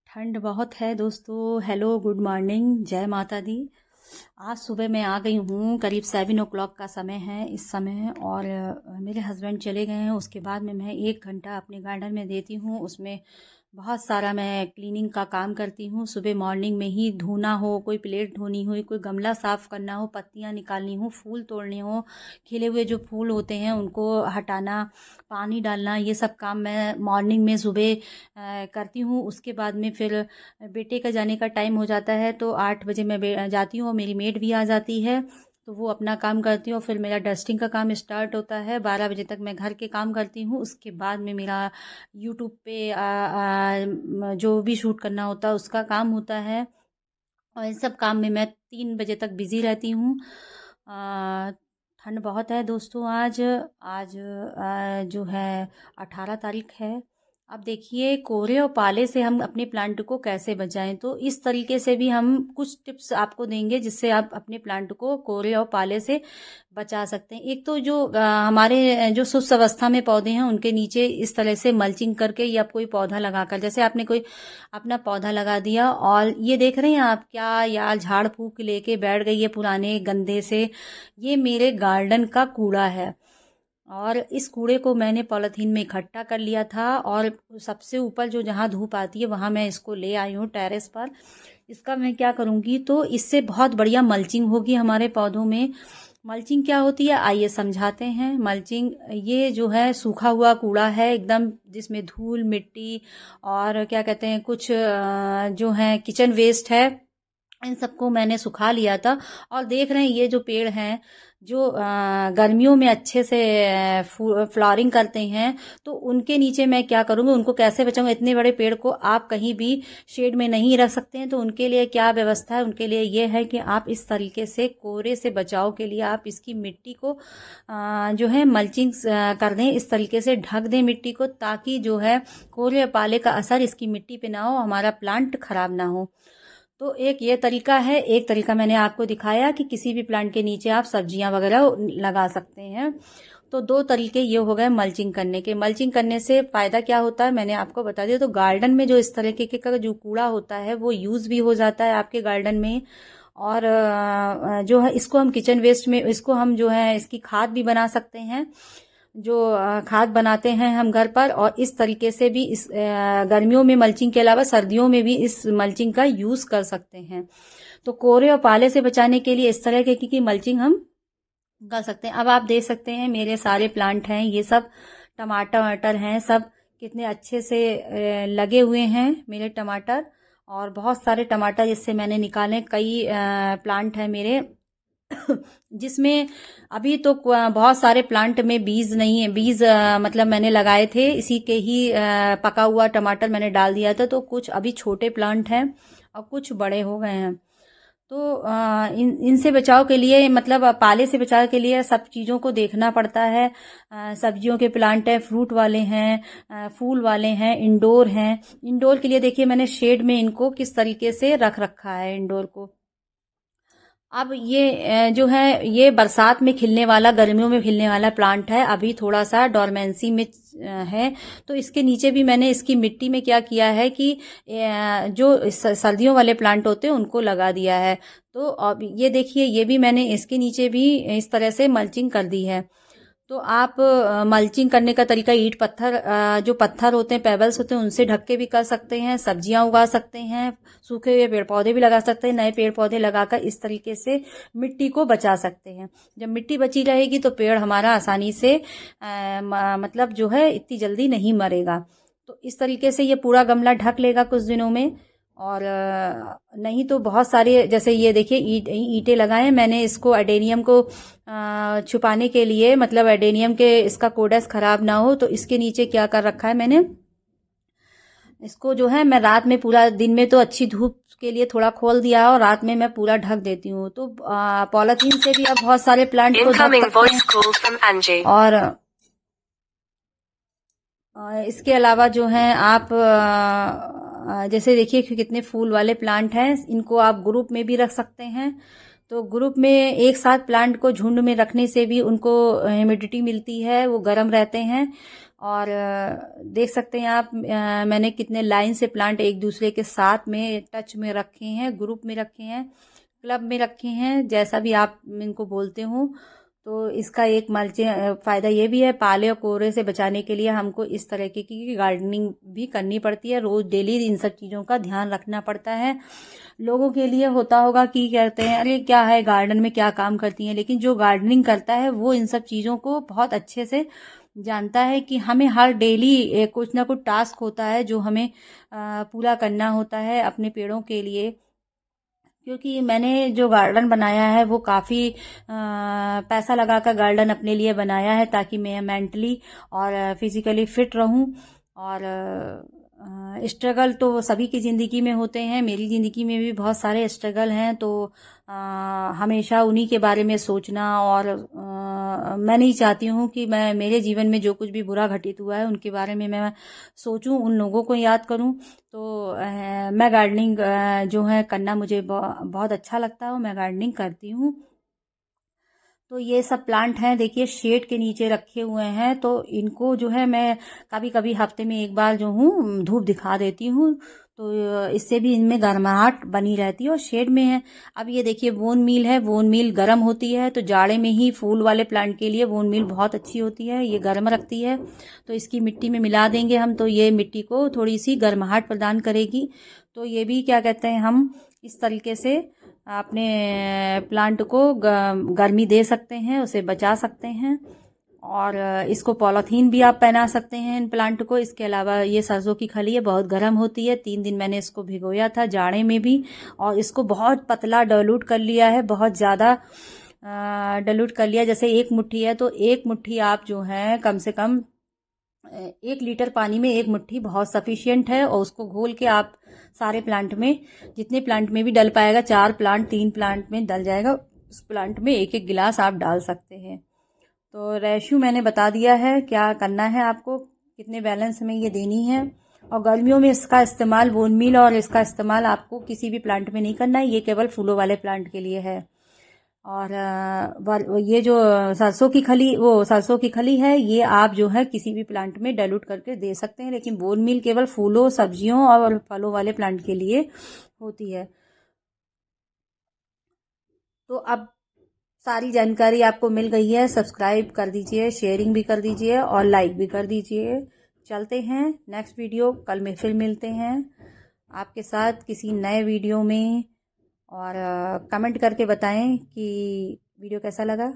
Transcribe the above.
ठंड बहुत है दोस्तों। हेलो, गुड मॉर्निंग, जय माता दी। आज सुबह मैं आ गई हूँ, करीब 7 o'clock का समय है इस समय। और मेरे हस्बैंड चले गए हैं। उसके बाद में मैं 1 घंटा अपने गार्डन में देती हूँ। उसमें बहुत सारा मैं क्लीनिंग का काम करती हूँ। सुबह मॉर्निंग में ही धोना हो, कोई प्लेट धोनी हो, कोई गमला साफ़ करना हो, पत्तियाँ निकालनी हो, फूल तोड़ने हो, खिले हुए जो फूल होते हैं उनको हटाना, पानी डालना, ये सब काम मैं मॉर्निंग में सुबह करती हूँ। उसके बाद में फिर बेटे का जाने का टाइम हो जाता है तो 8 बजे मैं जाती हूँ और मेरी मेड भी आ जाती है, तो वो अपना काम करती हूँ। फिर मेरा डस्टिंग का काम स्टार्ट होता है। 12 बजे तक मैं घर के काम करती हूँ। उसके बाद में मेरा यूट्यूब पे जो भी शूट करना होता है उसका काम होता है। और इन सब काम में मैं 3 बजे तक बिज़ी रहती हूँ। आ, ठंड बहुत है दोस्तों। आज आज जो है 18 तारीख है। अब देखिए, कोहरे और पाले से हम अपने प्लांट को कैसे बचाएं, तो इस तरीके से भी हम कुछ टिप्स आपको देंगे जिससे आप अपने प्लांट को कोहरे और पाले से बचा सकते हैं। एक तो जो हमारे जो शुष्क अवस्था में पौधे हैं उनके नीचे इस तरह से मल्चिंग करके या कोई पौधा लगाकर, जैसे आपने कोई अपना पौधा लगा दिया और ये देख रहे हैं आप क्या यार झाड़ फूक लेके बैठ गई है पुराने गंदे से। ये मेरे गार्डन का कूड़ा है और इस कूड़े को मैंने पॉलीथीन में इकट्ठा कर लिया था और सबसे ऊपर जो जहाँ धूप आती है वहाँ मैं इसको ले आई हूँ टेरेस पर। इसका मैं क्या करूँगी, तो इससे बहुत बढ़िया मल्चिंग होगी हमारे पौधों में। मल्चिंग क्या होती है आइए समझाते हैं। मल्चिंग ये जो है सूखा हुआ कूड़ा है एकदम, जिसमें धूल मिट्टी और क्या कहते हैं कुछ जो है किचन वेस्ट है, इन सबको मैंने सुखा लिया था। और देख रहे हैं ये जो पेड़ हैं जो गर्मियों में अच्छे से फ्लावरिंग करते हैं, तो उनके नीचे मैं क्या करूँगी, उनको कैसे बचाऊंगा। इतने बड़े पेड़ को आप कहीं भी शेड में नहीं रख सकते हैं, तो उनके लिए क्या व्यवस्था है, उनके लिए ये है कि आप इस तरीके से कोहरे से बचाव के लिए आप इसकी मिट्टी को जो है मल्चिंग कर दें, इस तरीके से ढक दें मिट्टी को, ताकि जो है कोहरे पाले का असर इसकी मिट्टी पे ना हो, हमारा प्लांट खराब ना हो। तो एक ये तरीका है। एक तरीका मैंने आपको दिखाया कि किसी भी प्लांट के नीचे आप सब्जियां वगैरह लगा सकते हैं। तो 2 तरीके ये हो गए मल्चिंग करने के। मल्चिंग करने से फ़ायदा क्या होता है मैंने आपको बता दिया। तो गार्डन में जो इस तरीके का जो कूड़ा होता है वो यूज़ भी हो जाता है आपके गार्डन में। और जो है इसको हम किचन वेस्ट में, इसको हम जो है इसकी खाद भी बना सकते हैं, जो खाद बनाते हैं हम घर पर। और इस तरीके से भी इस गर्मियों में मल्चिंग के अलावा सर्दियों में भी इस मल्चिंग का यूज़ कर सकते हैं। तो कोहरे और पाले से बचाने के लिए इस तरह की मल्चिंग हम कर सकते हैं। अब आप देख सकते हैं मेरे सारे प्लांट हैं, ये सब टमाटर वमाटर हैं, सब कितने अच्छे से लगे हुए हैं मेरे टमाटर। और बहुत सारे टमाटर जिससे मैंने निकाले, कई प्लांट हैं मेरे जिसमें अभी तो बहुत सारे प्लांट में बीज नहीं है। बीज मतलब मैंने लगाए थे इसी के ही, पका हुआ टमाटर मैंने डाल दिया था। तो कुछ अभी छोटे प्लांट हैं और कुछ बड़े हो गए हैं। तो इनसे बचाव के लिए, मतलब पाले से बचाव के लिए सब चीज़ों को देखना पड़ता है। सब्जियों के प्लांट हैं, फ्रूट वाले हैं, फूल वाले हैं, इंडोर हैं। इंडोर के लिए देखिए मैंने शेड में इनको किस तरीके से रख रखा है इंडोर को। अब ये जो है ये बरसात में खिलने वाला, गर्मियों में खिलने वाला प्लांट है। अभी थोड़ा सा डोरमेंसी में है, तो इसके नीचे भी मैंने इसकी मिट्टी में क्या किया है कि जो सर्दियों वाले प्लांट होते हैं उनको लगा दिया है। तो अब ये देखिए, ये भी मैंने इसके नीचे भी इस तरह से मल्चिंग कर दी है। तो आप मल्चिंग करने का तरीका ईंट पत्थर, जो पत्थर होते हैं, पेबल्स होते हैं, उनसे ढक के भी कर सकते हैं। सब्जियां उगा सकते हैं, सूखे हुए पेड़ पौधे भी लगा सकते हैं, नए पेड़ पौधे लगाकर इस तरीके से मिट्टी को बचा सकते हैं। जब मिट्टी बची रहेगी तो पेड़ हमारा आसानी से मतलब जो है इतनी जल्दी नहीं मरेगा। तो इस तरीके से ये पूरा गमला ढक लेगा कुछ दिनों में। और नहीं तो बहुत सारे, जैसे ये देखिए ईंटें लगाए मैंने इसको एडेनियम को छुपाने के लिए, मतलब एडेनियम के इसका कोडेक्स खराब ना हो। तो इसके नीचे क्या कर रखा है मैंने, इसको जो है मैं रात में पूरा, दिन में तो अच्छी धूप के लिए थोड़ा खोल दिया और रात में मैं पूरा ढक देती हूँ। तो पॉलीथीन से भी आप बहुत सारे प्लांट को ढक सकते हैं। और इसके अलावा जो है आप जैसे देखिए कितने फूल वाले प्लांट हैं, इनको आप ग्रुप में भी रख सकते हैं। तो ग्रुप में एक साथ प्लांट को झुंड में रखने से भी उनको ह्यूमिडिटी मिलती है, वो गर्म रहते हैं। और देख सकते हैं आप, मैंने कितने लाइन से प्लांट एक दूसरे के साथ में टच में रखे हैं, ग्रुप में रखे हैं, क्लब में रखे हैं, जैसा भी आप इनको बोलते हो। तो इसका एक फ़ायदा ये भी है, पाले और कोहरे से बचाने के लिए हमको इस तरह की गार्डनिंग भी करनी पड़ती है। रोज़ डेली इन सब चीज़ों का ध्यान रखना पड़ता है। लोगों के लिए होता होगा कि कहते हैं अरे क्या है, गार्डन में क्या काम करती हैं, लेकिन जो गार्डनिंग करता है वो इन सब चीज़ों को बहुत अच्छे से जानता है कि हमें हर डेली कुछ ना कुछ टास्क होता है जो हमें पूरा करना होता है अपने पेड़ों के लिए। क्योंकि मैंने जो गार्डन बनाया है वो काफ़ी पैसा लगाकर गार्डन अपने लिए बनाया है, ताकि मैं मेंटली और फिज़िकली फिट रहूं। और स्ट्रगल तो सभी की ज़िंदगी में होते हैं, मेरी ज़िंदगी में भी बहुत सारे स्ट्रगल हैं। तो हमेशा उन्हीं के बारे में सोचना, और मैं नहीं चाहती हूँ कि मैं मेरे जीवन में जो कुछ भी बुरा घटित हुआ है उनके बारे में मैं सोचूं, उन लोगों को याद करूं। तो मैं गार्डनिंग जो है करना मुझे बहुत अच्छा लगता है, और मैं गार्डनिंग करती हूँ। तो ये सब प्लांट हैं, देखिए शेड के नीचे रखे हुए हैं। तो इनको जो है मैं कभी कभी हफ्ते में एक बार जो हूँ धूप दिखा देती हूँ, तो इससे भी इनमें गर्माहट बनी रहती है और शेड में है। अब ये देखिए बोन मील है, बोन मील गर्म होती है, तो जाड़े में ही फूल वाले प्लांट के लिए बोन मील बहुत अच्छी होती है, ये गर्म रखती है। तो इसकी मिट्टी में मिला देंगे हम, तो ये मिट्टी को थोड़ी सी गर्माहट प्रदान करेगी। तो ये भी क्या कहते हैं, हम इस तरीके से अपने प्लांट को गर्मी दे सकते हैं, उसे बचा सकते हैं। और इसको पॉलीथीन भी आप पहना सकते हैं इन प्लांट को। इसके अलावा ये सरसों की खली है, बहुत गर्म होती है। 3 दिन मैंने इसको भिगोया था जाड़े में भी, और इसको बहुत पतला डाइल्यूट कर लिया है, बहुत ज़्यादा डाइल्यूट कर लिया। जैसे 1 मुट्ठी है तो 1 मुट्ठी आप जो है कम से कम 1 लीटर पानी में 1 मुट्ठी बहुत सफिशियंट है। और उसको घोल के आप सारे प्लांट में, जितने प्लांट में भी डल पाएगा, 4 प्लांट 3 प्लांट में डल जाएगा, उस प्लांट में 1-1 गिलास आप डाल सकते हैं। तो रेश्यो मैंने बता दिया है क्या करना है आपको, कितने बैलेंस में ये देनी है। और गर्मियों में इसका इस्तेमाल बोन मील और इसका इस्तेमाल आपको किसी भी प्लांट में नहीं करना है, ये केवल फूलों वाले प्लांट के लिए है। और ये जो सरसों की खली है, ये आप जो है किसी भी प्लांट में डाइल्यूट करके दे सकते हैं, लेकिन बोन मील केवल फूलों, सब्जियों और फलों वाले प्लांट के लिए होती है। तो अब सारी जानकारी आपको मिल गई है। सब्सक्राइब कर दीजिए, शेयरिंग भी कर दीजिए और लाइक भी कर दीजिए। चलते हैं नेक्स्ट वीडियो, कल में फिर मिलते हैं आपके साथ किसी नए वीडियो में। और कमेंट करके बताएं कि वीडियो कैसा लगा।